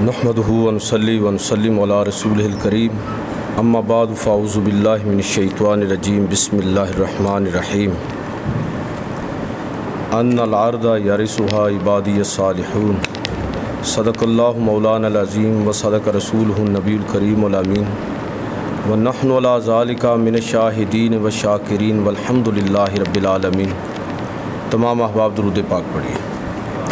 نحمدہ ونصلی ونسلم علی رسولہ الکریم اما بعد فاعوذ باللہ من الشیطان الرجیم بسم اللہ الرحمن الرحیم ان الارض یرثها عبادی الصالحون صدق اللہ مولانا العظیم و صدق رسولہ النبی الکریم الامین ونحن علی ذالک من الشاہدین والشاکرین والحمد للہ رب العالمین۔ تمام احباب درود پاک پڑھیے۔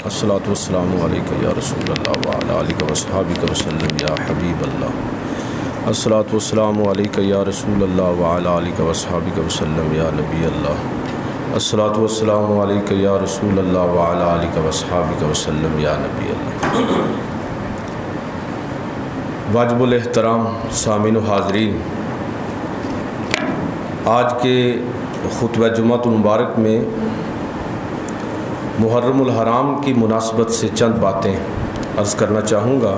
الصلاۃ والسلام علیکہ یا رسول اللہ وعلی آلہ واصحابہ وسلم یا حبیب اللہ۔ الصلاۃ والسلام علیکہ یا رسول اللہ وعلی آلہ واصحابہ وسلم یا نبی اللہ۔ الصلاۃ والسلام علیکہ یا رسول اللہ وعلی آلہ واصحابہ وسلم یا نبی اللہ۔ واجب الاحترام سامعین و حاضرین، آج کے خطبہ جمعۃ المبارک میں محرم الحرام کی مناسبت سے چند باتیں عرض کرنا چاہوں گا۔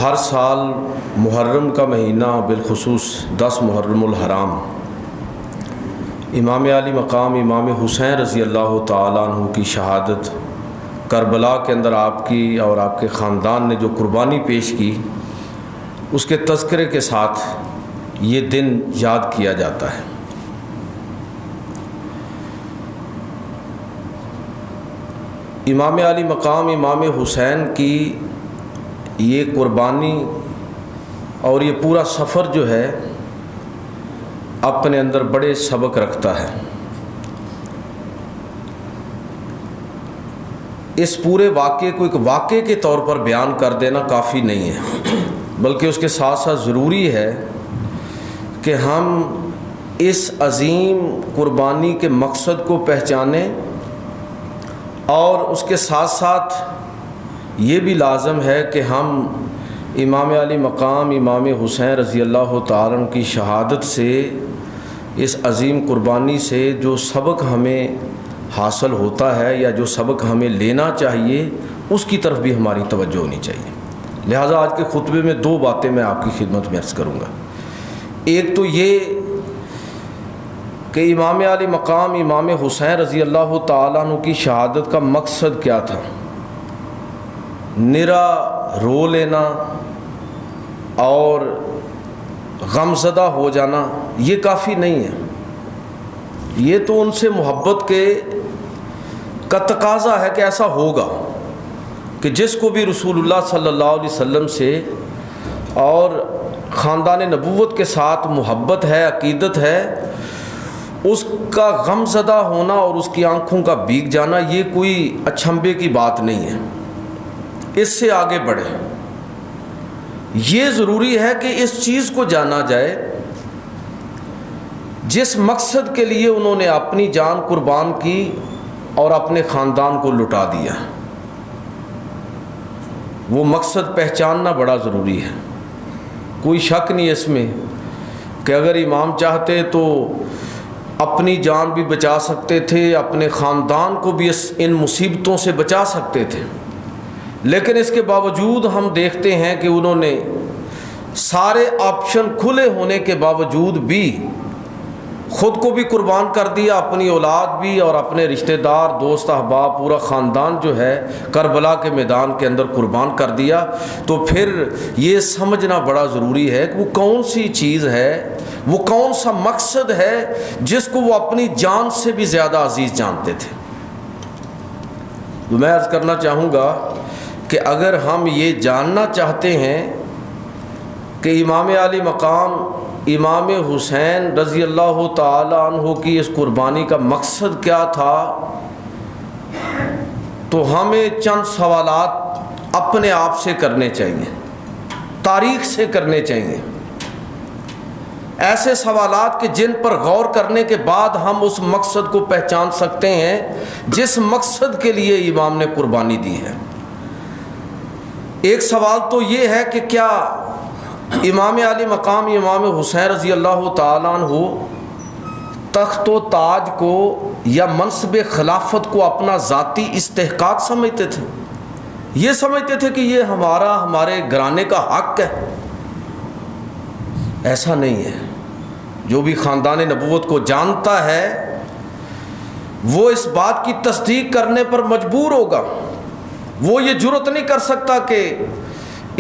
ہر سال محرم کا مہینہ بالخصوص 10 محرم الحرام امام علی مقام امام حسین رضی اللہ تعالیٰ عنہ کی شہادت، کربلا کے اندر آپ کی اور آپ کے خاندان نے جو قربانی پیش کی، اس کے تذکرے کے ساتھ یہ دن یاد کیا جاتا ہے۔ امام علی مقام امام حسین کی یہ قربانی اور یہ پورا سفر جو ہے اپنے اندر بڑے سبق رکھتا ہے۔ اس پورے واقعے کو ایک واقعے کے طور پر بیان کر دینا کافی نہیں ہے، بلکہ اس کے ساتھ ساتھ ضروری ہے کہ ہم اس عظیم قربانی کے مقصد کو پہچانیں، اور اس کے ساتھ ساتھ یہ بھی لازم ہے کہ ہم امام علی مقام امام حسین رضی اللہ تعالیٰ عنہ کی شہادت سے، اس عظیم قربانی سے جو سبق ہمیں حاصل ہوتا ہے یا جو سبق ہمیں لینا چاہیے، اس کی طرف بھی ہماری توجہ ہونی چاہیے۔ لہٰذا آج کے خطبے میں 2 باتیں میں آپ کی خدمت میں عرض کروں گا۔ ایک تو یہ کہ امام علی مقام امام حسین رضی اللہ تعالیٰ عنہ کی شہادت کا مقصد کیا تھا۔ نرا رو لینا اور غمزدہ ہو جانا یہ کافی نہیں ہے، یہ تو ان سے محبت کا تقاضا ہے کہ ایسا ہوگا کہ جس کو بھی رسول اللہ صلی اللہ علیہ وسلم سے اور خاندان نبوت کے ساتھ محبت ہے، عقیدت ہے، اس کا غم زدہ ہونا اور اس کی آنکھوں کا بھیگ جانا یہ کوئی اچھمبے کی بات نہیں ہے۔ اس سے آگے بڑھے، یہ ضروری ہے کہ اس چیز کو جانا جائے جس مقصد کے لیے انہوں نے اپنی جان قربان کی اور اپنے خاندان کو لٹا دیا، وہ مقصد پہچاننا بڑا ضروری ہے۔ کوئی شک نہیں اس میں کہ اگر امام چاہتے تو اپنی جان بھی بچا سکتے تھے، اپنے خاندان کو بھی ان مصیبتوں سے بچا سکتے تھے، لیکن اس کے باوجود ہم دیکھتے ہیں کہ انہوں نے سارے آپشن کھلے ہونے کے باوجود بھی خود کو بھی قربان کر دیا، اپنی اولاد بھی اور اپنے رشتہ دار، دوست احباب، پورا خاندان جو ہے کربلا کے میدان کے اندر قربان کر دیا۔ تو پھر یہ سمجھنا بڑا ضروری ہے کہ وہ کون سی چیز ہے، وہ کون سا مقصد ہے جس کو وہ اپنی جان سے بھی زیادہ عزیز جانتے تھے۔ تو میں عرض کرنا چاہوں گا کہ اگر ہم یہ جاننا چاہتے ہیں کہ امام علی مقام امام حسین رضی اللہ تعالی عنہ کی اس قربانی کا مقصد کیا تھا، تو ہمیں چند سوالات اپنے آپ سے کرنے چاہیے، تاریخ سے کرنے چاہیے، ایسے سوالات کہ جن پر غور کرنے کے بعد ہم اس مقصد کو پہچان سکتے ہیں جس مقصد کے لیے امام نے قربانی دی ہے۔ ایک سوال تو یہ ہے کہ کیا امام علی مقام امام حسین رضی اللہ تعالیٰ عنہ تخت و تاج کو یا منصب خلافت کو اپنا ذاتی استحقاق سمجھتے تھے؟ یہ سمجھتے تھے کہ یہ ہمارے گھرانے کا حق ہے؟ ایسا نہیں ہے۔ جو بھی خاندان نبوت کو جانتا ہے وہ اس بات کی تصدیق کرنے پر مجبور ہوگا. وہ یہ جرت نہیں کر سکتا کہ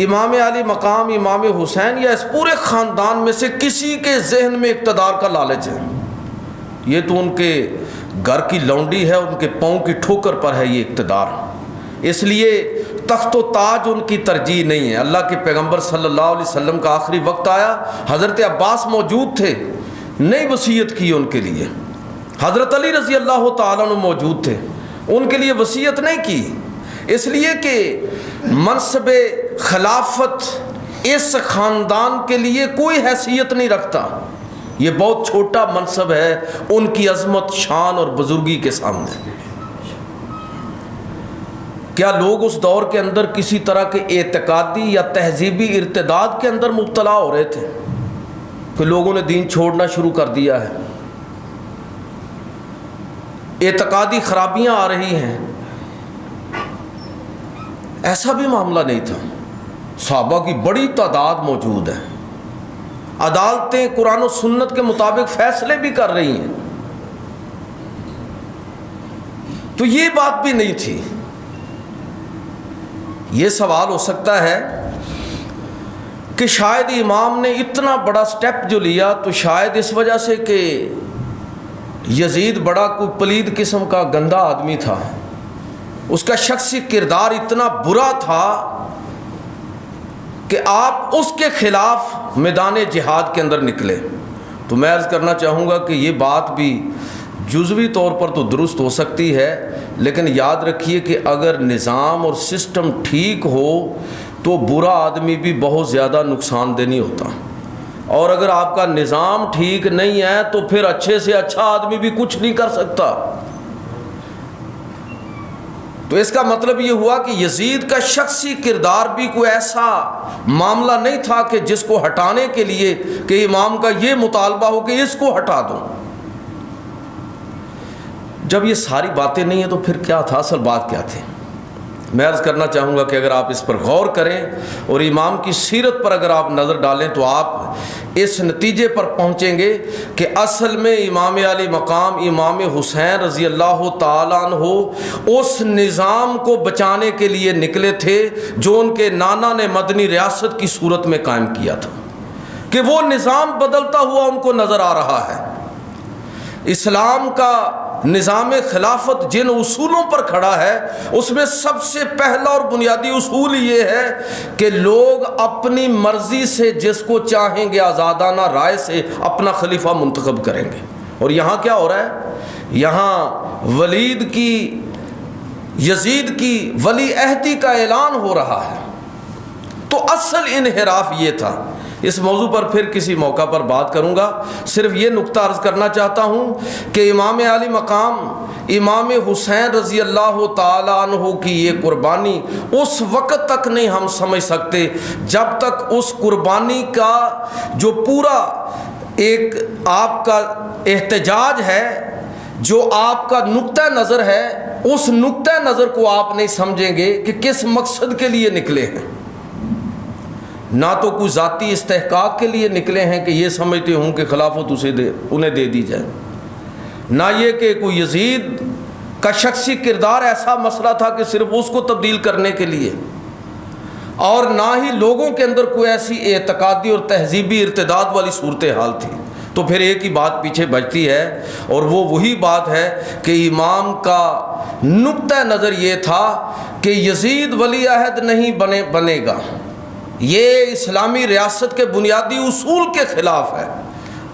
امام علی مقام امام حسین یا اس پورے خاندان میں سے کسی کے ذہن میں اقتدار کا لالچ ہے. یہ تو ان کے گھر کی لونڈی ہے، ان کے پاؤں کی ٹھوکر پر ہے یہ اقتدار. اس لیے تخت و تاج ان کی ترجیح نہیں ہے. اللہ کے پیغمبر صلی اللہ علیہ وسلم کا آخری وقت آیا، حضرت عباس موجود تھے، نہیں وصیت کی ان کے لیے. حضرت علی رضی اللہ تعالیٰ عنہ موجود تھے، ان کے لیے وصیت نہیں کی. اس لیے کہ منصب خلافت اس خاندان کے لیے کوئی حیثیت نہیں رکھتا. یہ بہت چھوٹا منصب ہے ان کی عظمت، شان اور بزرگی کے سامنے. کیا لوگ اس دور کے اندر کسی طرح کے اعتقادی یا تہذیبی ارتداد کے اندر مبتلا ہو رہے تھے کہ لوگوں نے دین چھوڑنا شروع کر دیا ہے، اعتقادی خرابیاں آ رہی ہیں؟ ایسا بھی معاملہ نہیں تھا. صحابہ کی بڑی تعداد موجود ہے، عدالتیں قرآن و سنت کے مطابق فیصلے بھی کر رہی ہیں. تو یہ بات بھی نہیں تھی. یہ سوال ہو سکتا ہے کہ شاید امام نے اتنا بڑا سٹیپ جو لیا تو شاید اس وجہ سے کہ یزید بڑا کوئی پلید قسم کا گندا آدمی تھا، اس کا شخصی کردار اتنا برا تھا کہ آپ اس کے خلاف میدان جہاد کے اندر نکلے. تو میں عرض کرنا چاہوں گا کہ یہ بات بھی جزوی طور پر تو درست ہو سکتی ہے، لیکن یاد رکھیے کہ اگر نظام اور سسٹم ٹھیک ہو تو برا آدمی بھی بہت زیادہ نقصان دہ نہیں ہوتا، اور اگر آپ کا نظام ٹھیک نہیں ہے تو پھر اچھے سے اچھا آدمی بھی کچھ نہیں کر سکتا. تو اس کا مطلب یہ ہوا کہ یزید کا شخصی کردار بھی کوئی ایسا معاملہ نہیں تھا کہ جس کو ہٹانے کے لیے کہ امام کا یہ مطالبہ ہو کہ اس کو ہٹا دو. جب یہ ساری باتیں نہیں ہیں تو پھر کیا تھا، اصل بات کیا تھی؟ میں عرض کرنا چاہوں گا کہ اگر آپ اس پر غور کریں اور امام کی سیرت پر اگر آپ نظر ڈالیں تو آپ اس نتیجے پر پہنچیں گے کہ اصل میں امام علی مقام امام حسین رضی اللہ تعالیٰ عنہ اس نظام کو بچانے کے لیے نکلے تھے جو ان کے نانا نے مدنی ریاست کی صورت میں قائم کیا تھا، کہ وہ نظام بدلتا ہوا ان کو نظر آ رہا ہے. اسلام کا نظام خلافت جن اصولوں پر کھڑا ہے اس میں سب سے پہلا اور بنیادی اصول یہ ہے کہ لوگ اپنی مرضی سے جس کو چاہیں گے آزادانہ رائے سے اپنا خلیفہ منتخب کریں گے. اور یہاں کیا ہو رہا ہے؟ یہاں یزید کی ولی عہدی کا اعلان ہو رہا ہے. تو اصل انحراف یہ تھا. اس موضوع پر پھر کسی موقع پر بات کروں گا. صرف یہ نقطہ عرض کرنا چاہتا ہوں کہ امام علی مقام امام حسین رضی اللہ تعالیٰ عنہ کی یہ قربانی اس وقت تک نہیں ہم سمجھ سکتے جب تک اس قربانی کا جو پورا ایک آپ کا احتجاج ہے، جو آپ کا نقطہ نظر ہے، اس نقطہ نظر کو آپ نہیں سمجھیں گے کہ کس مقصد کے لیے نکلے ہیں. نہ تو کوئی ذاتی استحقاق کے لیے نکلے ہیں کہ یہ سمجھتے ہوں کہ خلافت انہیں دے دی جائے، نہ یہ کہ کوئی یزید کا شخصی کردار ایسا مسئلہ تھا کہ صرف اس کو تبدیل کرنے کے لیے، اور نہ ہی لوگوں کے اندر کوئی ایسی اعتقادی اور تہذیبی ارتداد والی صورتحال تھی. تو پھر ایک ہی بات پیچھے بچتی ہے، اور وہ وہی بات ہے کہ امام کا نقطہ نظر یہ تھا کہ یزید ولی عہد نہیں بنے گا. یہ اسلامی ریاست کے بنیادی اصول کے خلاف ہے.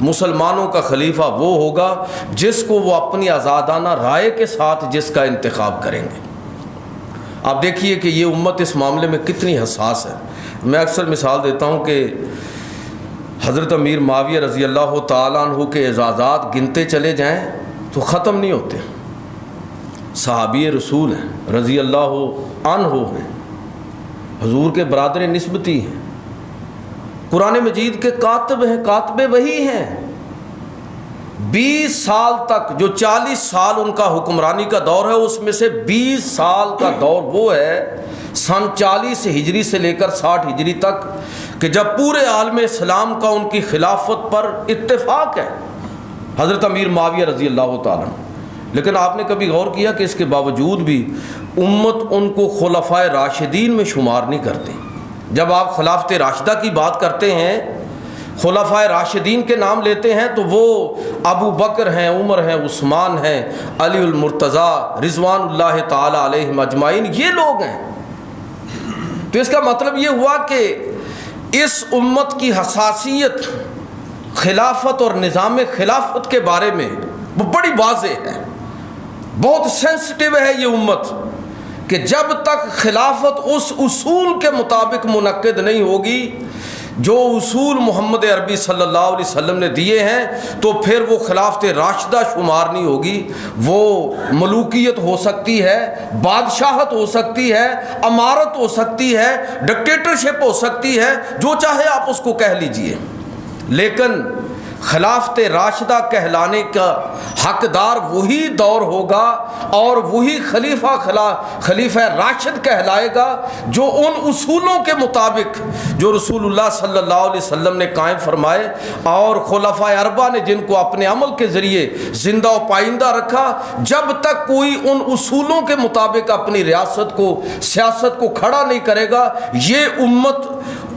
مسلمانوں کا خلیفہ وہ ہوگا جس کو وہ اپنی آزادانہ رائے کے ساتھ جس کا انتخاب کریں گے. آپ دیکھیے کہ یہ امت اس معاملے میں کتنی حساس ہے. میں اکثر مثال دیتا ہوں کہ حضرت امیر معاویہ رضی اللہ تعالیٰ عنہ کے اعزازات گنتے چلے جائیں تو ختم نہیں ہوتے. صحابی رسول ہیں، رضی اللہ عنہ ہیں، حضور کے برادر نسبتی ہیں، قرآن مجید کے کاتب ہیں، کاتب وحی ہیں. 20 سال تک، جو 40 سال ان کا حکمرانی کا دور ہے، اس میں سے 20 سال کا دور وہ ہے سن 40 ہجری سے لے کر 60 ہجری تک کہ جب پورے عالم اسلام کا ان کی خلافت پر اتفاق ہے. حضرت امیر معاویہ رضی اللہ تعالیٰ عنہ لیکن آپ نے کبھی غور کیا کہ اس کے باوجود بھی امت ان کو خلفائے راشدین میں شمار نہیں کرتی؟ جب آپ خلافت راشدہ کی بات کرتے ہیں، خلفائے راشدین کے نام لیتے ہیں، تو وہ ابو بکر ہیں، عمر ہیں، عثمان ہیں، علی المرتضیٰ رضوان اللہ تعالی علیہم اجمعین، یہ لوگ ہیں۔ تو اس کا مطلب یہ ہوا کہ اس امت کی حساسیت خلافت اور نظام خلافت کے بارے میں وہ بڑی واضح ہے، بہت سینسٹیو ہے یہ امت، کہ جب تک خلافت اس اصول کے مطابق منعقد نہیں ہوگی جو اصول محمد عربی صلی اللہ علیہ وسلم نے دیے ہیں، تو پھر وہ خلافت راشدہ شمار نہیں ہوگی۔ وہ ملوکیت ہو سکتی ہے، بادشاہت ہو سکتی ہے، امارت ہو سکتی ہے، ڈکٹیٹرشپ ہو سکتی ہے، جو چاہے آپ اس کو کہہ لیجئے، لیکن خلافت راشدہ کہلانے کا حقدار وہی دور ہوگا اور وہی خلیفہ راشد کہلائے گا جو ان اصولوں کے مطابق جو رسول اللہ صلی اللہ علیہ وسلم نے قائم فرمائے اور خلفائے اربعہ نے جن کو اپنے عمل کے ذریعے زندہ و پائندہ رکھا۔ جب تک کوئی ان اصولوں کے مطابق اپنی ریاست کو، سیاست کو کھڑا نہیں کرے گا، یہ امت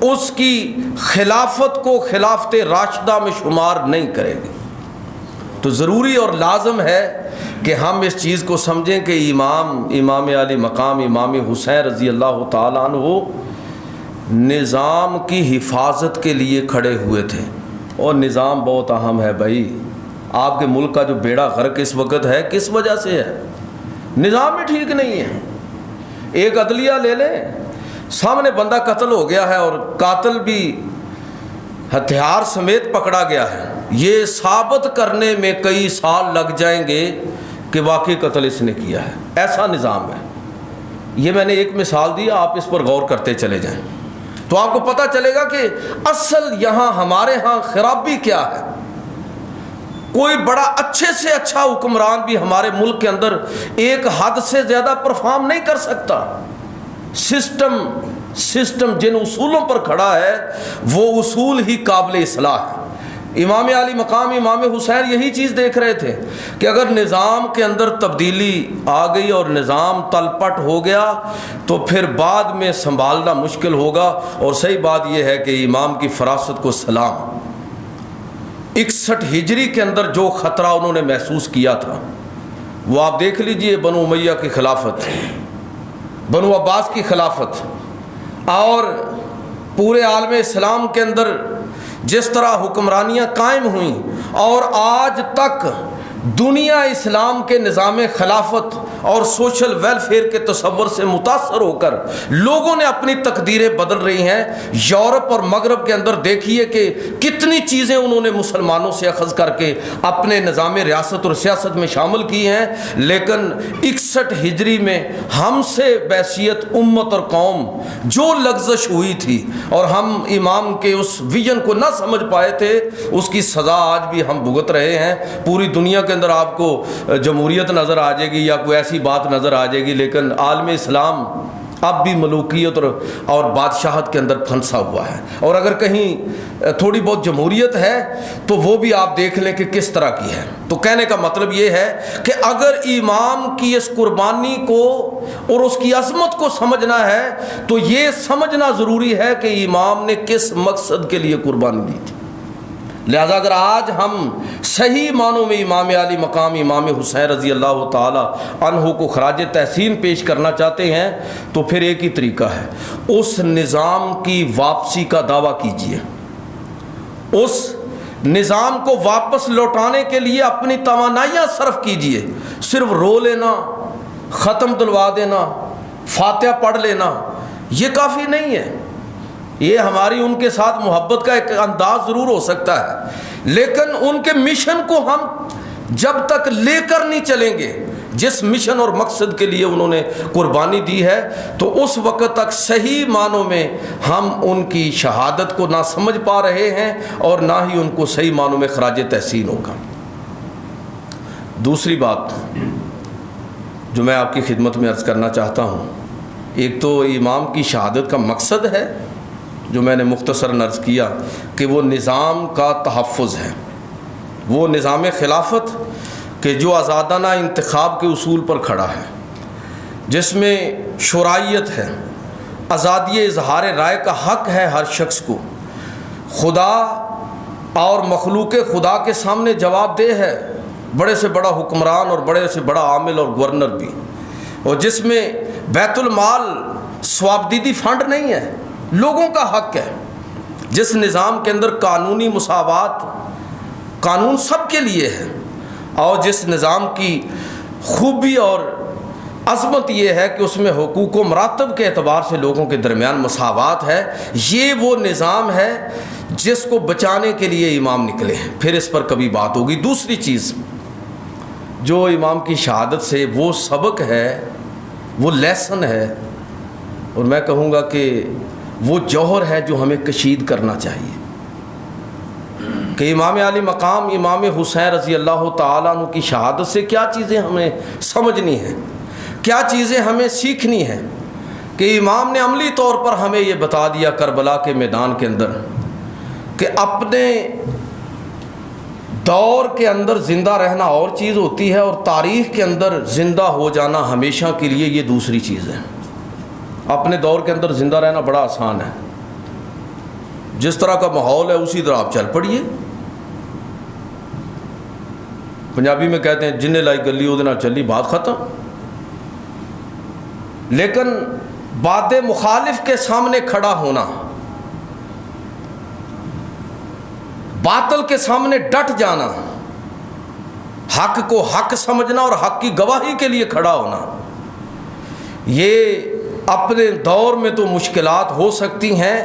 اس کی خلافت کو خلافت راشدہ میں شمار نہیں کرے گی۔ تو ضروری اور لازم ہے کہ ہم اس چیز کو سمجھیں کہ امام علی مقام امام حسین رضی اللہ تعالیٰ عنہ نظام کی حفاظت کے لیے کھڑے ہوئے تھے، اور نظام بہت اہم ہے بھائی۔ آپ کے ملک کا جو بیڑا غرق اس وقت ہے، کس وجہ سے ہے؟ نظام ہی ٹھیک نہیں ہے۔ ایک عدلیہ لے لیں، سامنے بندہ قتل ہو گیا ہے اور قاتل بھی ہتھیار سمیت پکڑا گیا ہے، یہ ثابت کرنے میں کئی سال لگ جائیں گے کہ واقعی قتل اس نے کیا ہے۔ ایسا نظام ہے۔ یہ میں نے ایک مثال دی، آپ اس پر غور کرتے چلے جائیں تو آپ کو پتہ چلے گا کہ اصل یہاں ہمارے ہاں خرابی کیا ہے۔ کوئی بڑا اچھے سے اچھا حکمران بھی ہمارے ملک کے اندر ایک حد سے زیادہ پرفارم نہیں کر سکتا۔ سسٹم جن اصولوں پر کھڑا ہے وہ اصول ہی قابل اصلاح ہے۔ امام علی مقام امام حسین یہی چیز دیکھ رہے تھے کہ اگر نظام کے اندر تبدیلی آ گئی اور نظام تل پٹ ہو گیا تو پھر بعد میں سنبھالنا مشکل ہوگا۔ اور صحیح بات یہ ہے کہ امام کی فراست کو سلام، 61 ہجری کے اندر جو خطرہ انہوں نے محسوس کیا تھا وہ آپ دیکھ لیجئے، بنو امیہ کی خلافت، بنو عباس کی خلافت، اور پورے عالم اسلام کے اندر جس طرح حکمرانیاں قائم ہوئیں، اور آج تک دنیا اسلام کے نظام خلافت اور سوشل ویلفیئر کے تصور سے متاثر ہو کر لوگوں نے اپنی تقدیریں بدل رہی ہیں۔ یورپ اور مغرب کے اندر دیکھیے کہ کتنی چیزیں انہوں نے مسلمانوں سے اخذ کر کے اپنے نظام ریاست اور سیاست میں شامل کی ہیں، لیکن 61 ہجری میں ہم سے بحیثیت امت اور قوم جو لغزش ہوئی تھی اور ہم امام کے اس ویژن کو نہ سمجھ پائے تھے، اس کی سزا آج بھی ہم بھگت رہے ہیں۔ پوری دنیا کے اندر آپ کو جمہوریت نظر آ جائے گی یا کوئی ایسی بات نظر آ جائے گی، لیکن عالم اسلام اب بھی ملوکیت اور بادشاہت کے اندر پھنسا ہوا ہے۔ اور اگر کہیں تھوڑی بہت جمہوریت ہے تو وہ بھی آپ دیکھ لیں کہ کس طرح کی ہے۔ تو کہنے کا مطلب یہ ہے کہ اگر امام کی اس قربانی کو اور اس کی عظمت کو سمجھنا ہے تو یہ سمجھنا ضروری ہے کہ امام نے کس مقصد کے لیے قربانی دی تھی۔ لہذا اگر آج ہم صحیح معنوں میں امام علی مقام امام حسین رضی اللہ تعالی عنہ کو خراج تحسین پیش کرنا چاہتے ہیں تو پھر ایک ہی طریقہ ہے، اس نظام کی واپسی کا دعویٰ کیجیے، اس نظام کو واپس لوٹانے کے لیے اپنی توانائیاں صرف کیجیے۔ صرف رو لینا، ختم دلوا دینا، فاتحہ پڑھ لینا یہ کافی نہیں ہے۔ یہ ہماری ان کے ساتھ محبت کا ایک انداز ضرور ہو سکتا ہے، لیکن ان کے مشن کو ہم جب تک لے کر نہیں چلیں گے، جس مشن اور مقصد کے لیے انہوں نے قربانی دی ہے، تو اس وقت تک صحیح معنوں میں ہم ان کی شہادت کو نہ سمجھ پا رہے ہیں اور نہ ہی ان کو صحیح معنوں میں خراج تحسین ہوگا۔ دوسری بات جو میں آپ کی خدمت میں عرض کرنا چاہتا ہوں، ایک تو امام کی شہادت کا مقصد ہے جو میں نے مختصراً عرض کیا کہ وہ نظام کا تحفظ ہے، وہ نظام خلافت کہ جو آزادانہ انتخاب کے اصول پر کھڑا ہے، جس میں شرعیت ہے، آزادی اظہار رائے کا حق ہے ہر شخص کو، خدا اور مخلوق خدا کے سامنے جواب دہ ہے، بڑے سے بڑا حکمران اور بڑے سے بڑا عامل اور گورنر بھی، اور جس میں بیت المال ثوابدیدی فنڈ نہیں ہے، لوگوں کا حق ہے، جس نظام کے اندر قانونی مساوات، قانون سب کے لیے ہے، اور جس نظام کی خوبی اور عظمت یہ ہے کہ اس میں حقوق و مراتب کے اعتبار سے لوگوں کے درمیان مساوات ہے، یہ وہ نظام ہے جس کو بچانے کے لیے امام نکلے ہیں۔ پھر اس پر کبھی بات ہوگی۔ دوسری چیز جو امام کی شہادت سے وہ سبق ہے، وہ لیسن ہے، اور میں کہوں گا کہ وہ جوہر ہے جو ہمیں کشید کرنا چاہیے، کہ امام علی مقام امام حسین رضی اللہ تعالیٰ عنہ کی شہادت سے کیا چیزیں ہمیں سمجھنی ہیں، کیا چیزیں ہمیں سیکھنی ہیں، کہ امام نے عملی طور پر ہمیں یہ بتا دیا کربلا کے میدان کے اندر کہ اپنے دور کے اندر زندہ رہنا اور چیز ہوتی ہے، اور تاریخ کے اندر زندہ ہو جانا ہمیشہ کے لیے یہ دوسری چیز ہے۔ اپنے دور کے اندر زندہ رہنا بڑا آسان ہے، جس طرح کا ماحول ہے اسی طرح آپ چل پڑیے۔ پنجابی میں کہتے ہیں جنہیں لائی گلی وہ نہ چلی، بات ختم۔ لیکن بات مخالف کے سامنے کھڑا ہونا، باطل کے سامنے ڈٹ جانا، حق کو حق سمجھنا اور حق کی گواہی کے لیے کھڑا ہونا، یہ اپنے دور میں تو مشکلات ہو سکتی ہیں،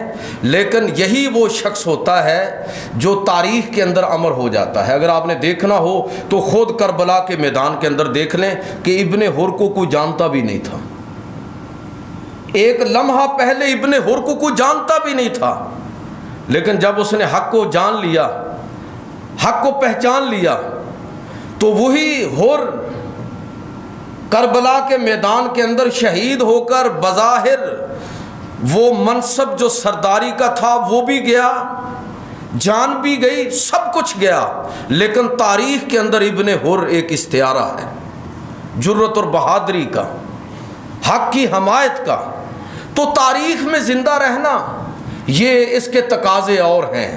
لیکن یہی وہ شخص ہوتا ہے جو تاریخ کے اندر امر ہو جاتا ہے۔ اگر آپ نے دیکھنا ہو تو خود کربلا کے میدان کے اندر دیکھ لیں کہ ابن حر کو کوئی جانتا بھی نہیں تھا، ایک لمحہ پہلے ابن حر کو کوئی جانتا بھی نہیں تھا، لیکن جب اس نے حق کو جان لیا، حق کو پہچان لیا، تو وہی حر کربلا کے میدان کے اندر شہید ہو کر بظاہر وہ منصب جو سرداری کا تھا وہ بھی گیا، جان بھی گئی، سب کچھ گیا، لیکن تاریخ کے اندر ابن حر ایک استعارہ ہے جرت اور بہادری کا، حق کی حمایت کا۔ تو تاریخ میں زندہ رہنا یہ اس کے تقاضے اور ہیں۔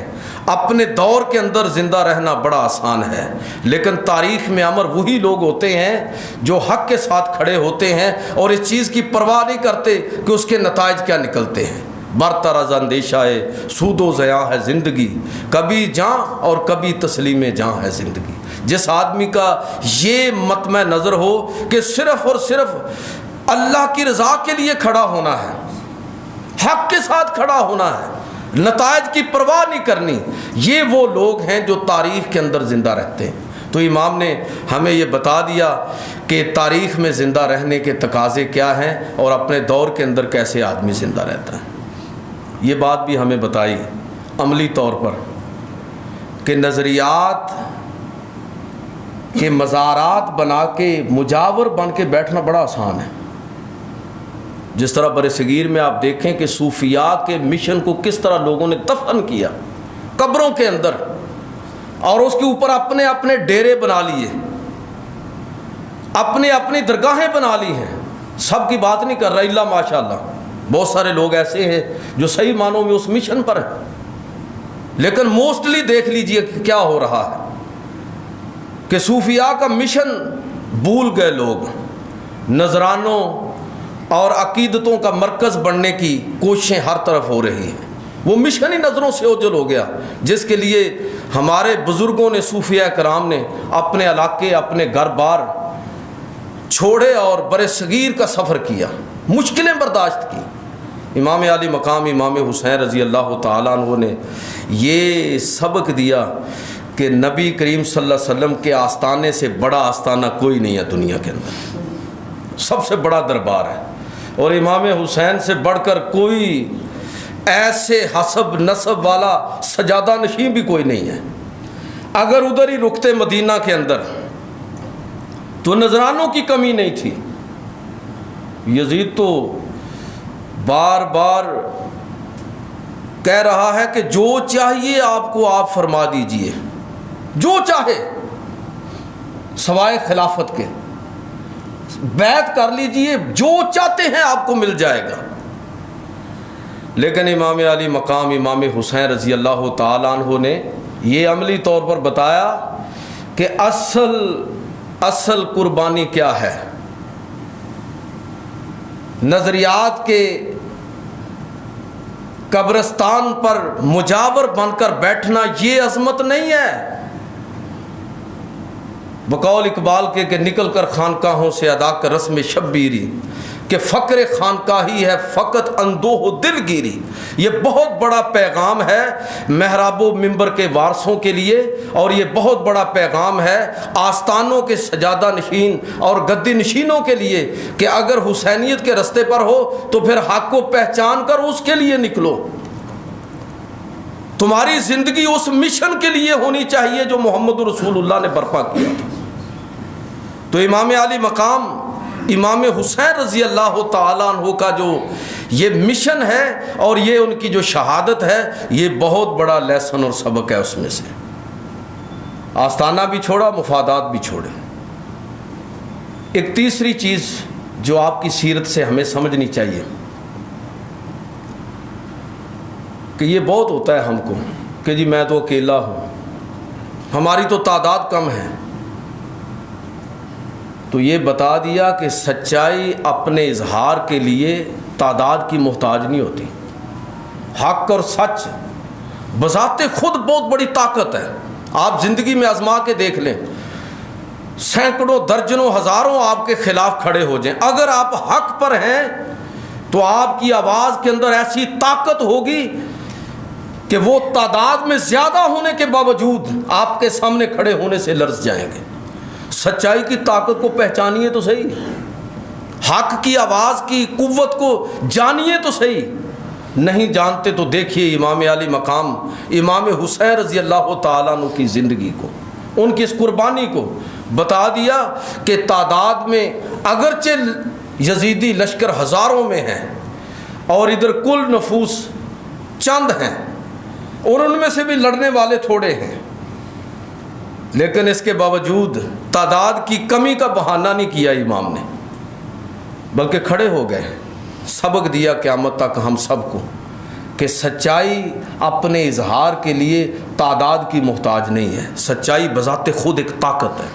اپنے دور کے اندر زندہ رہنا بڑا آسان ہے، لیکن تاریخ میں امر وہی لوگ ہوتے ہیں جو حق کے ساتھ کھڑے ہوتے ہیں اور اس چیز کی پرواہ نہیں کرتے کہ اس کے نتائج کیا نکلتے ہیں۔ برطرز اندیشہ ہے سود و ضیاع ہے زندگی، کبھی جاں اور کبھی تسلیم جاں ہے زندگی۔ جس آدمی کا یہ مطمع نظر ہو کہ صرف اور صرف اللہ کی رضا کے لیے کھڑا ہونا ہے، حق کے ساتھ کھڑا ہونا ہے، نتائج کی پرواہ نہیں کرنی، یہ وہ لوگ ہیں جو تاریخ کے اندر زندہ رہتے ہیں۔ تو امام نے ہمیں یہ بتا دیا کہ تاریخ میں زندہ رہنے کے تقاضے کیا ہیں اور اپنے دور کے اندر کیسے آدمی زندہ رہتا ہے۔ یہ بات بھی ہمیں بتائی عملی طور پر کہ نظریات کے مزارات بنا کے مجاور بن کے بیٹھنا بڑا آسان ہے۔ جس طرح برِ صغیر میں آپ دیکھیں کہ صوفیاء کے مشن کو کس طرح لوگوں نے دفن کیا قبروں کے اندر، اور اس کے اوپر اپنے اپنے ڈیرے بنا لیے، اپنی درگاہیں بنا لی ہیں۔ سب کی بات نہیں کر رہا، الا ماشاء اللہ بہت سارے لوگ ایسے ہیں جو صحیح معنوں میں اس مشن پر ہیں، لیکن موسٹلی دیکھ لیجئے کہ کیا ہو رہا ہے کہ صوفیاء کا مشن بھول گئے لوگ، نذرانوں اور عقیدتوں کا مرکز بننے کی کوششیں ہر طرف ہو رہی ہیں۔ وہ مشن ہی نظروں سے اوجھل ہو گیا، جس کے لیے ہمارے بزرگوں نے، صوفیاء کرام نے اپنے علاقے، اپنے گھر بار چھوڑے اور برِ صغیر کا سفر کیا، مشکلیں برداشت کی۔ امام علی مقام امام حسین رضی اللہ تعالیٰ عنہ نے یہ سبق دیا کہ نبی کریم صلی اللہ علیہ وسلم کے آستانے سے بڑا آستانہ کوئی نہیں ہے دنیا کے اندر، سب سے بڑا دربار ہے، اور امام حسین سے بڑھ کر کوئی ایسے حسب نسب والا سجادہ نشین بھی کوئی نہیں ہے۔ اگر ادھر ہی رکتے مدینہ کے اندر تو نذرانوں کی کمی نہیں تھی۔ یزید تو بار بار کہہ رہا ہے کہ جو چاہیے آپ کو آپ فرما دیجئے، جو چاہے، سوائے خلافت کے، بیعت کر لیجئے، جو چاہتے ہیں آپ کو مل جائے گا۔ لیکن امام علی مقام امام حسین رضی اللہ تعالیٰ عنہ نے یہ عملی طور پر بتایا کہ اصل قربانی کیا ہے۔ نظریات کے قبرستان پر مجاور بن کر بیٹھنا یہ عظمت نہیں ہے۔ بقول اقبال کے کہ نکل کر خانقاہوں سے ادا کر رسم شبیری، کہ فقر خانقاہی ہے فقط اندوہ دل گیری۔ یہ بہت بڑا پیغام ہے محراب و منبر کے وارثوں کے لیے، اور یہ بہت بڑا پیغام ہے آستانوں کے سجادہ نشین اور گدی نشینوں کے لیے، کہ اگر حسینیت کے رستے پر ہو تو پھر حق کو پہچان کر اس کے لیے نکلو۔ تمہاری زندگی اس مشن کے لیے ہونی چاہیے جو محمد رسول اللہ نے برپا کیا تھا۔ تو امام علی مقام امام حسین رضی اللہ تعالیٰ عنہ کا جو یہ مشن ہے اور یہ ان کی جو شہادت ہے، یہ بہت بڑا لیسن اور سبق ہے۔ اس میں سے آستانہ بھی چھوڑا، مفادات بھی چھوڑے۔ ایک تیسری چیز جو آپ کی سیرت سے ہمیں سمجھنی چاہیے کہ یہ بہت ہوتا ہے ہم کو کہ جی میں تو اکیلا ہوں، ہماری تو تعداد کم ہے۔ تو یہ بتا دیا کہ سچائی اپنے اظہار کے لیے تعداد کی محتاج نہیں ہوتی۔ حق اور سچ بذات خود بہت بڑی طاقت ہے۔ آپ زندگی میں آزما کے دیکھ لیں، سینکڑوں درجنوں ہزاروں آپ کے خلاف کھڑے ہو جائیں، اگر آپ حق پر ہیں تو آپ کی آواز کے اندر ایسی طاقت ہوگی کہ وہ تعداد میں زیادہ ہونے کے باوجود آپ کے سامنے کھڑے ہونے سے لرز جائیں گے۔ سچائی کی طاقت کو پہچانیے تو صحیح، حق کی آواز کی قوت کو جانیے تو صحیح۔ نہیں جانتے تو دیکھیے امام علی مقام امام حسین رضی اللہ تعالیٰ عنہ کی زندگی کو، ان کی اس قربانی کو بتا دیا کہ تعداد میں اگرچہ یزیدی لشکر ہزاروں میں ہیں اور ادھر کل نفوس چند ہیں اور ان میں سے بھی لڑنے والے تھوڑے ہیں، لیکن اس کے باوجود تعداد کی کمی کا بہانہ نہیں کیا امام نے، بلکہ کھڑے ہو گئے، سبق دیا قیامت تک ہم سب کو کہ سچائی اپنے اظہار کے لیے تعداد کی محتاج نہیں ہے۔ سچائی بذات خود ایک طاقت ہے۔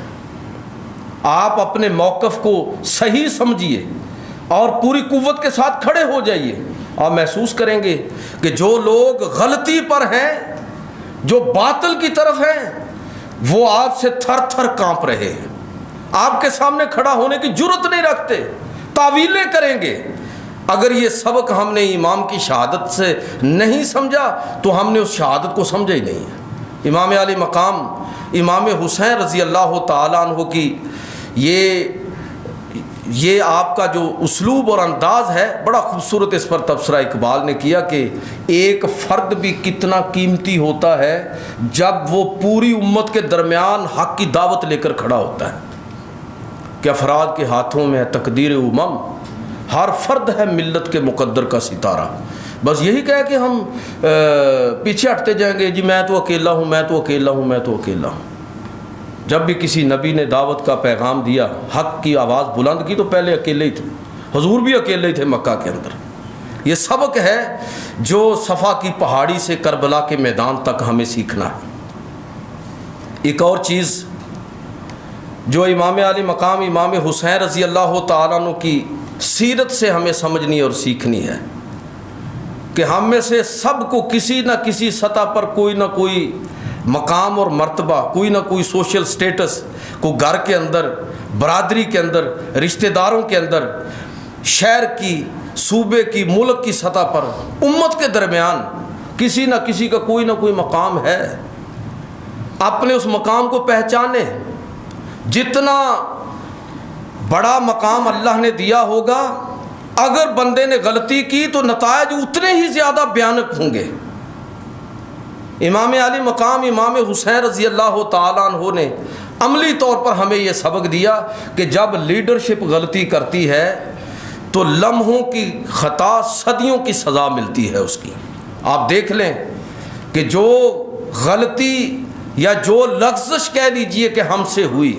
آپ اپنے موقف کو صحیح سمجھیے اور پوری قوت کے ساتھ کھڑے ہو جائیے، اور محسوس کریں گے کہ جو لوگ غلطی پر ہیں، جو باطل کی طرف ہیں، وہ آپ سے تھر تھر کانپ رہے ہیں، آپ کے سامنے کھڑا ہونے کی جرت نہیں رکھتے، تعویلیں کریں گے۔ اگر یہ سبق ہم نے امام کی شہادت سے نہیں سمجھا تو ہم نے اس شہادت کو سمجھا ہی نہیں ہے۔ امام علی مقام امام حسین رضی اللہ تعالیٰ عنہ کی یہ آپ کا جو اسلوب اور انداز ہے بڑا خوبصورت، اس پر تبصرہ اقبال نے کیا کہ ایک فرد بھی کتنا قیمتی ہوتا ہے جب وہ پوری امت کے درمیان حق کی دعوت لے کر کھڑا ہوتا ہے، کہ افراد کے ہاتھوں میں ہے تقدیر امم، ہر فرد ہے ملت کے مقدر کا ستارہ۔ بس یہی کہہ کہ ہم پیچھے ہٹتے جائیں گے، جی میں تو اکیلا ہوں، میں تو اکیلا ہوں، میں تو اکیلا ہوں۔ جب بھی کسی نبی نے دعوت کا پیغام دیا، حق کی آواز بلند کی، تو پہلے اکیلے ہی تھے، حضور بھی اکیلے ہی تھے مکہ کے اندر۔ یہ سبق ہے جو صفا کی پہاڑی سے کربلا کے میدان تک ہمیں سیکھنا ہے۔ ایک اور چیز جو امام علی مقام امام حسین رضی اللہ تعالیٰ عنہ کی سیرت سے ہمیں سمجھنی اور سیکھنی ہے کہ ہم میں سے سب کو کسی نہ کسی سطح پر کوئی نہ کوئی مقام اور مرتبہ، کوئی نہ کوئی سوشل سٹیٹس کو گھر کے اندر، برادری کے اندر، رشتہ داروں کے اندر، شہر کی، صوبے کی، ملک کی سطح پر، امت کے درمیان کسی نہ کسی کا کوئی نہ کوئی مقام ہے۔ اپنے اس مقام کو پہچانے۔ جتنا بڑا مقام اللہ نے دیا ہوگا، اگر بندے نے غلطی کی تو نتائج اتنے ہی زیادہ بھیانک ہوں گے۔ امام علی مقام امام حسین رضی اللہ تعالیٰ عنہ نے عملی طور پر ہمیں یہ سبق دیا کہ جب لیڈرشپ غلطی کرتی ہے تو لمحوں کی خطا صدیوں کی سزا ملتی ہے اس کی۔ آپ دیکھ لیں کہ جو غلطی یا جو لغزش کہہ لیجئے کہ ہم سے ہوئی،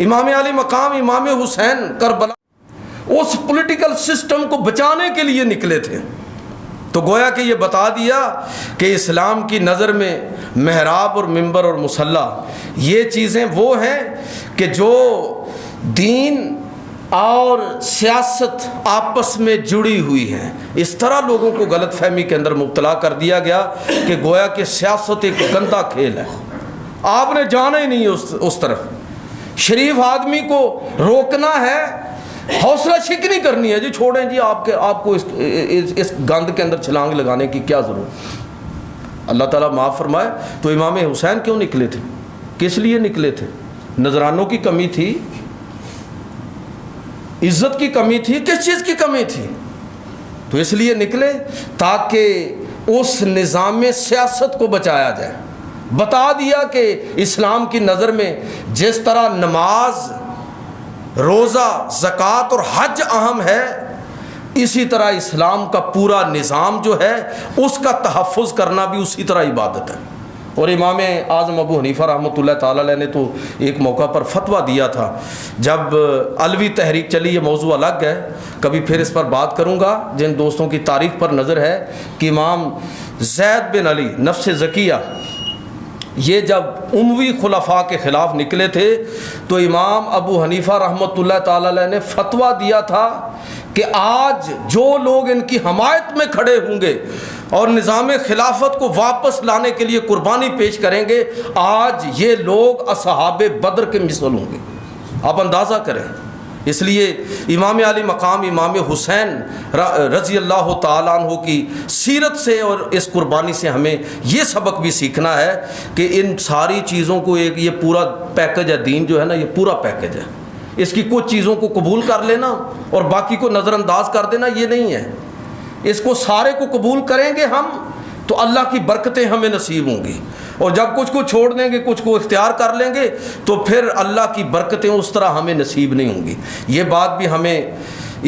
امام علی مقام امام حسین کربلا اس پولیٹیکل سسٹم کو بچانے کے لیے نکلے تھے. تو گویا کہ یہ بتا دیا کہ اسلام کی نظر میں محراب اور منبر اور مصلی یہ چیزیں وہ ہیں کہ جو دین اور سیاست آپس میں جڑی ہوئی ہیں. اس طرح لوگوں کو غلط فہمی کے اندر مبتلا کر دیا گیا کہ گویا کہ سیاست ایک گندا کھیل ہے, آپ نے جانا ہی نہیں اس طرف. شریف آدمی کو روکنا ہے, حوصلہ شکنی کرنی ہے, جی چھوڑیں جی, آپ کو اس گند کے اندر چھلانگ لگانے کی کیا ضرورت. اللہ تعالیٰ معاف فرمائے. تو امام حسین کیوں نکلے تھے, کس لیے نکلے تھے؟ نذرانوں کی کمی تھی, عزت کی کمی تھی, کس چیز کی کمی تھی؟ تو اس لیے نکلے تاکہ اس نظام سیاست کو بچایا جائے. بتا دیا کہ اسلام کی نظر میں جس طرح نماز, روزہ, زکوٰۃ اور حج اہم ہے, اسی طرح اسلام کا پورا نظام جو ہے اس کا تحفظ کرنا بھی اسی طرح عبادت ہے. اور امام اعظم ابو حنیفہ رحمۃ اللہ تعالیٰ علیہ نے تو ایک موقع پر فتویٰ دیا تھا, جب علوی تحریک چلی, یہ موضوع الگ ہے, کبھی پھر اس پر بات کروں گا. جن دوستوں کی تاریخ پر نظر ہے کہ امام زید بن علی نفس زکیہ یہ جب اموی خلفاء کے خلاف نکلے تھے تو امام ابو حنیفہ رحمۃ اللہ تعالیٰ علیہ نے فتویٰ دیا تھا کہ آج جو لوگ ان کی حمایت میں کھڑے ہوں گے اور نظام خلافت کو واپس لانے کے لیے قربانی پیش کریں گے, آج یہ لوگ اصحاب بدر کے مثل ہوں گے. آپ اندازہ کریں. اس لیے امام علی مقام امام حسین رضی اللہ تعالیٰ عنہ کی سیرت سے اور اس قربانی سے ہمیں یہ سبق بھی سیکھنا ہے کہ ان ساری چیزوں کو ایک یہ پورا پیکج ہے, دین جو ہے نا یہ پورا پیکج ہے. اس کی کچھ چیزوں کو قبول کر لینا اور باقی کو نظر انداز کر دینا یہ نہیں ہے. اس کو سارے کو قبول کریں گے ہم تو اللہ کی برکتیں ہمیں نصیب ہوں گی, اور جب کچھ کو چھوڑ دیں گے, کچھ کو اختیار کر لیں گے تو پھر اللہ کی برکتیں اس طرح ہمیں نصیب نہیں ہوں گی. یہ بات بھی ہمیں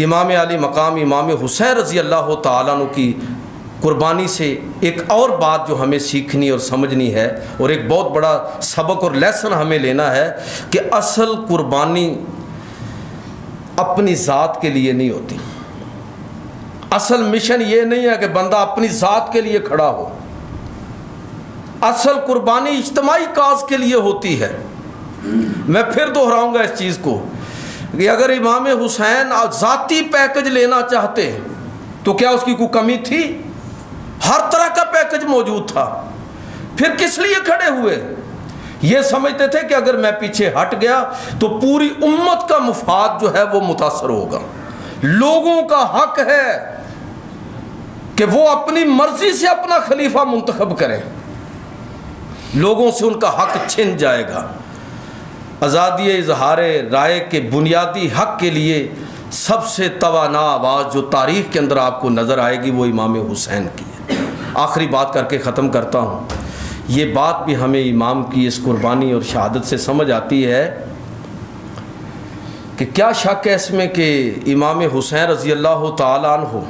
امام علی مقام امام حسین رضی اللہ تعالیٰ عنہ کی قربانی سے ایک اور بات جو ہمیں سیکھنی اور سمجھنی ہے, اور ایک بہت بڑا سبق اور لیسن ہمیں لینا ہے کہ اصل قربانی اپنی ذات کے لیے نہیں ہوتی. اصل مشن یہ نہیں ہے کہ بندہ اپنی ذات کے لیے کھڑا ہو. اصل قربانی اجتماعی کاز کے لیے ہوتی ہے. میں پھر دہراؤں گا اس چیز کو کہ اگر امام حسین ذاتی پیکج لینا چاہتے تو کیا اس کی کوئی کمی تھی؟ ہر طرح کا پیکج موجود تھا. پھر کس لیے کھڑے ہوئے؟ یہ سمجھتے تھے کہ اگر میں پیچھے ہٹ گیا تو پوری امت کا مفاد جو ہے وہ متاثر ہوگا. لوگوں کا حق ہے کہ وہ اپنی مرضی سے اپنا خلیفہ منتخب کریں, لوگوں سے ان کا حق چھن جائے گا. آزادی اظہار رائے کے بنیادی حق کے لیے سب سے توانا آواز جو تاریخ کے اندر آپ کو نظر آئے گی وہ امام حسین کی ہے. آخری بات کر کے ختم کرتا ہوں. یہ بات بھی ہمیں امام کی اس قربانی اور شہادت سے سمجھ آتی ہے کہ کیا شک ہے اس میں کہ امام حسین رضی اللہ تعالیٰ عنہ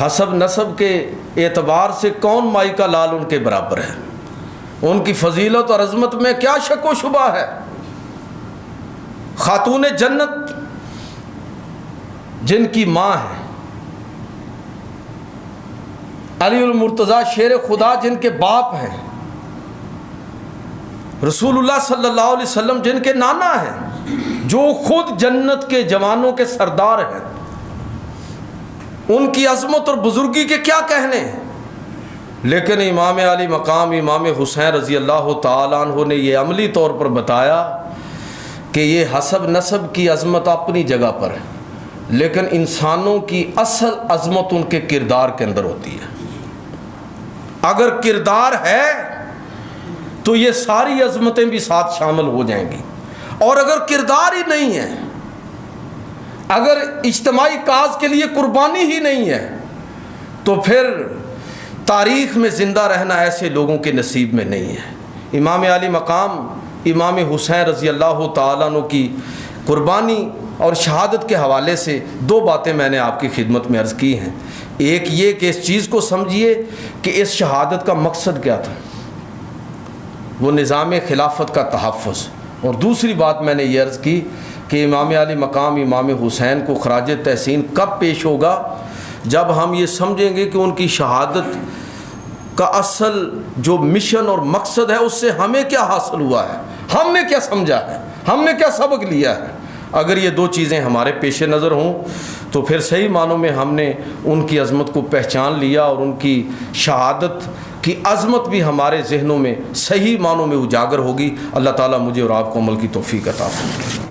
حسب نسب کے اعتبار سے کون مائی کا لال ان کے برابر ہے. ان کی فضیلت اور عظمت میں کیا شک و شبہ ہے. خاتون جنت جن کی ماں ہے, علی المرتضیٰ شیر خدا جن کے باپ ہیں, رسول اللہ صلی اللہ علیہ وسلم جن کے نانا ہیں, جو خود جنت کے جوانوں کے سردار ہیں, ان کی عظمت اور بزرگی کے کیا کہنے. لیکن امام علی مقام امام حسین رضی اللہ تعالیٰ عنہ نے یہ عملی طور پر بتایا کہ یہ حسب نسب کی عظمت اپنی جگہ پر ہے, لیکن انسانوں کی اصل عظمت ان کے کردار کے اندر ہوتی ہے. اگر کردار ہے تو یہ ساری عظمتیں بھی ساتھ شامل ہو جائیں گی, اور اگر کردار ہی نہیں ہے, اگر اجتماعی کاز کے لیے قربانی ہی نہیں ہے, تو پھر تاریخ میں زندہ رہنا ایسے لوگوں کے نصیب میں نہیں ہے. امام علی مقام امام حسین رضی اللہ تعالیٰ عنہ کی قربانی اور شہادت کے حوالے سے دو باتیں میں نے آپ کی خدمت میں عرض کی ہیں. ایک یہ کہ اس چیز کو سمجھیے کہ اس شہادت کا مقصد کیا تھا, وہ نظام خلافت کا تحفظ, اور دوسری بات میں نے یہ عرض کی کہ امام علی مقام امام حسین کو خراج تحسین کب پیش ہوگا؟ جب ہم یہ سمجھیں گے کہ ان کی شہادت کا اصل جو مشن اور مقصد ہے اس سے ہمیں کیا حاصل ہوا ہے، ہم نے کیا سمجھا ہے، ہم نے کیا سبق لیا ہے۔ اگر یہ دو چیزیں ہمارے پیش نظر ہوں تو پھر صحیح معنوں میں ہم نے ان کی عظمت کو پہچان لیا، اور ان کی شہادت کی عظمت بھی ہمارے ذہنوں میں صحیح معنوں میں اجاگر ہوگی۔ اللہ تعالیٰ مجھے اور آپ کو عمل کی توفیق عطا فرمائے۔